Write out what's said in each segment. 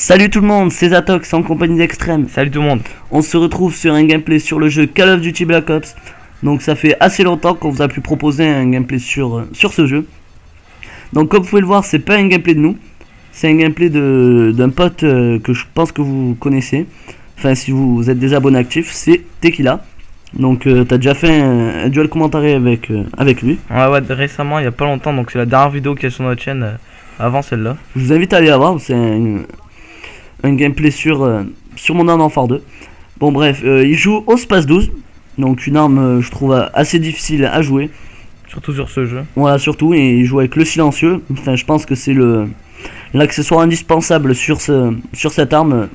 Salut tout le monde, c'est Zatox en compagnie d'Extrême. Salut tout le monde. On se retrouve sur un gameplay sur le jeu Call of Duty Black Ops. Donc ça fait assez longtemps qu'on vous a pu proposer un gameplay sur ce jeu. Donc comme vous pouvez le voir, c'est pas un gameplay de nous. C'est un gameplay d'un pote que je pense que vous connaissez. Enfin si vous êtes des abonnés actifs, c'est Tequila. Donc t'as déjà fait un duel commentaré avec lui. Ouais, récemment, il y a pas longtemps, donc c'est la dernière vidéo qui est sur notre chaîne avant celle-là. Je vous invite à aller la voir, c'est un gameplay sur Modern Warfare 2. Bon bref, il joue au Space 12. Donc une arme je trouve assez difficile à jouer. Surtout sur ce jeu. Voilà, surtout, et il joue avec le silencieux. Enfin je pense que c'est l'accessoire indispensable sur cette arme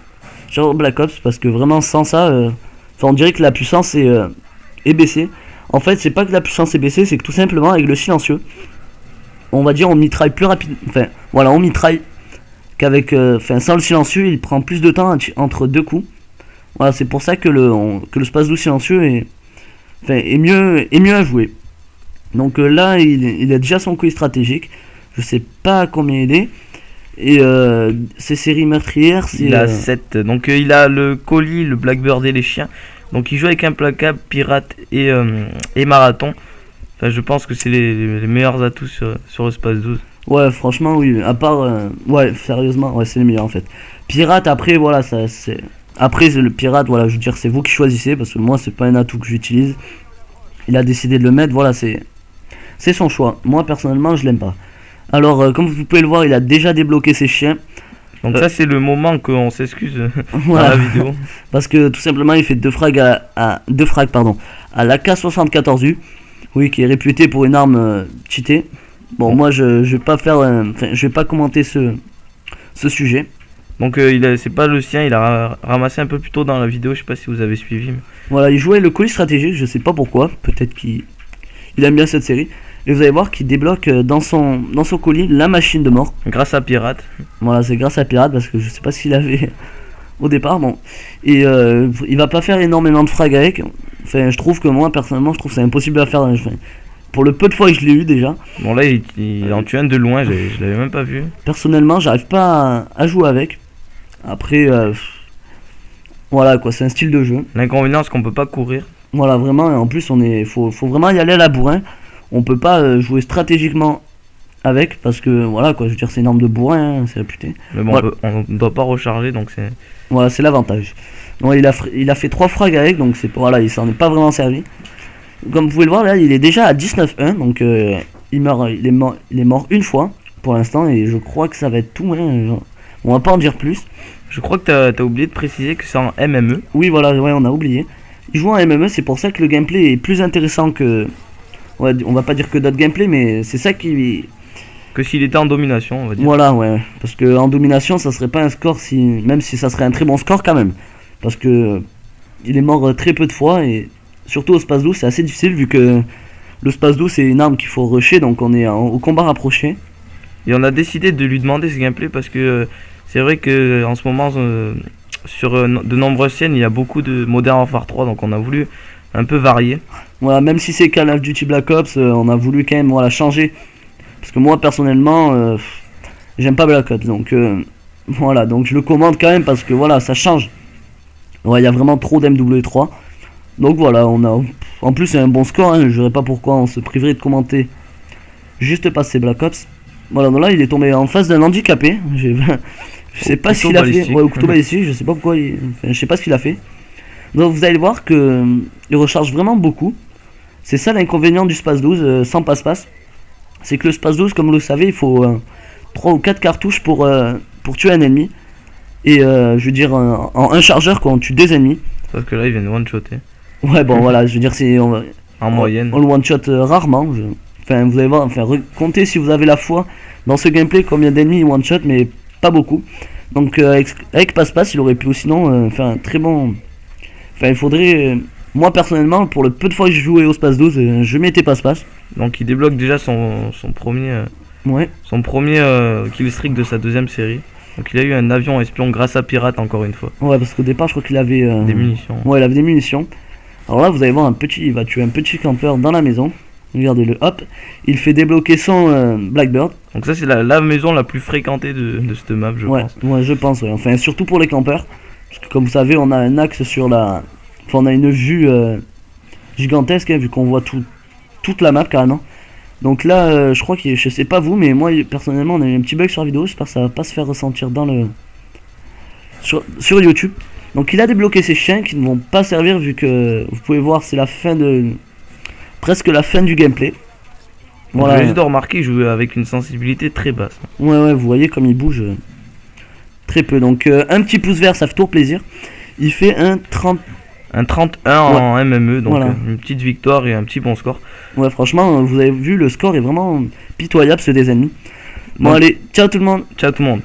sur Black Ops. Parce que vraiment sans ça, on dirait que la puissance est baissée. En fait c'est pas que la puissance est baissée, c'est que tout simplement avec le silencieux, on va dire on mitraille plus rapide. Enfin voilà, on mitraille qu'avec sans le silencieux il prend plus de temps entre deux coups. Voilà, c'est pour ça que le Space 12 silencieux est mieux à jouer. Donc là il a déjà son couille stratégique. Je sais pas combien il est. Et ses séries meurtrières, c'est il a 7. Donc il a le colis, le Blackbird et les chiens. Donc il joue avec Implacable, Pirate et Marathon. Enfin, je pense que c'est les meilleurs atouts sur le Space 12. Ouais, franchement oui, à part ouais, sérieusement, ouais, c'est les meilleurs en fait. Pirate, après voilà, ça c'est après le pirate, voilà, je veux dire c'est vous qui choisissez parce que moi c'est pas un atout que j'utilise. Il a décidé de le mettre, voilà, c'est son choix. Moi personnellement, je l'aime pas. Alors comme vous pouvez le voir, il a déjà débloqué ses chiens. Donc ça c'est le moment qu'on s'excuse voilà, dans la vidéo. Parce que tout simplement il fait 2 frags à l'AK-74U. Oui, qui est réputé pour une arme cheatée. Bon, moi je vais pas faire, je vais pas commenter ce sujet. Donc c'est pas le sien, il a ramassé un peu plus tôt dans la vidéo, je sais pas si vous avez suivi. Mais... Voilà, il jouait le colis stratégique, je sais pas pourquoi, peut-être qu'il aime bien cette série. Et vous allez voir qu'il débloque dans son colis la machine de mort. Grâce à Pirate. Voilà, c'est grâce à Pirate parce que je sais pas ce qu'il avait au départ, bon. Et il va pas faire énormément de frags avec. Enfin, je trouve que moi personnellement, je trouve que c'est impossible à faire dans les jeux. Pour le peu de fois que je l'ai eu déjà. Bon là il en tue un de loin, je l'avais même pas vu. Personnellement j'arrive pas à jouer avec. Après voilà quoi, c'est un style de jeu. L'inconvénient c'est qu'on peut pas courir. Voilà, vraiment, et en plus faut vraiment y aller à la bourrin. On peut pas jouer stratégiquement avec parce que voilà quoi, je veux dire c'est une arme de bourrin, hein, c'est réputé. Mais bon, voilà. on doit pas recharger donc c'est... Voilà, c'est l'avantage. Donc il a fait 3 frags avec, donc c'est voilà, il s'en est pas vraiment servi. Comme vous pouvez le voir là, il est déjà à 19-1, donc il est mort une fois pour l'instant et je crois que ça va être tout, hein, on va pas en dire plus. Je crois que t'as oublié de préciser que c'est en MME. Oui voilà, ouais, on a oublié. Il joue en MME, c'est pour ça que le gameplay est plus intéressant que... Ouais, on va pas dire que d'autres gameplays, mais c'est ça qui... Que s'il était en domination, on va dire. Voilà, ouais, parce que en domination, ça serait pas un score, même si ça serait un très bon score quand même. Parce que il est mort très peu de fois et... Surtout au Space 12, c'est assez difficile vu que le Space 12 c'est une arme qu'il faut rusher, donc on est au combat rapproché. Et on a décidé de lui demander ce gameplay parce que c'est vrai que en ce moment sur de nombreuses scènes il y a beaucoup de Modern Warfare 3, donc on a voulu un peu varier. Voilà, même si c'est Call of Duty Black Ops, on a voulu quand même voilà, changer. Parce que moi personnellement, j'aime pas Black Ops, donc voilà, donc je le commande quand même parce que voilà, ça change. Ouais, il y a vraiment trop d'MW3. Donc voilà, en plus c'est un bon score, hein, je ne sais pas pourquoi on se priverait de commenter juste passer Black Ops. Voilà, donc là il est tombé en face d'un handicapé. Je sais pas ce qu'il a fait. Ouais, au couteau balistique, je sais pas pourquoi je sais pas ce qu'il a fait. Donc vous allez voir que il recharge vraiment beaucoup. C'est ça l'inconvénient du Space 12 sans passe-passe. C'est que le Space 12, comme vous le savez, il faut 3 ou 4 cartouches pour tuer un ennemi. Et je veux dire en un chargeur quand on tue des ennemis. Sauf que là il vient de one-shotter. Ouais, bon voilà, je veux dire c'est en moyenne. On le one shot rarement. Enfin vous allez voir, enfin comptez si vous avez la foi dans ce gameplay combien d'ennemis il one shot, mais pas beaucoup. Donc avec passe-passe il aurait pu sinon faire un très bon. Enfin il faudrait, moi personnellement pour le peu de fois que j'ai joué au Space 12, je mettais passe-passe. Donc il débloque déjà son premier ouais. Son premier kill streak de sa deuxième série. Donc il a eu un avion espion grâce à Pirate encore une fois. Ouais, parce qu'au départ je crois qu'il avait des munitions. Ouais, il avait des munitions. Alors là vous allez voir il va tuer un petit campeur dans la maison. Regardez-le, hop. Il fait débloquer son Blackbird. Donc ça c'est la maison la plus fréquentée de cette map, je pense. Ouais, je pense, ouais. Enfin, surtout pour les campeurs. Parce que comme vous savez, on a un axe sur la... Enfin, on a une vue gigantesque, hein, vu qu'on voit toute la map, carrément. Donc là, je crois que... Je sais pas vous, mais moi, personnellement, on a eu un petit bug sur la vidéo. J'espère que ça va pas se faire ressentir dans le... Sur YouTube. Donc il a débloqué ces chiens qui ne vont pas servir, vu que... Vous pouvez voir, c'est la fin de... Presque la fin du gameplay. Voilà. J'ai juste de remarquer, il joue avec une sensibilité très basse. Ouais, vous voyez comme il bouge très peu. Donc un petit pouce vert, ça fait toujours plaisir. Il fait un 31 en MME, donc voilà. Une petite victoire et un petit bon score. Ouais, franchement, vous avez vu, le score est vraiment pitoyable, ceux des ennemis. Bon, allez, ciao tout le monde. Ciao tout le monde.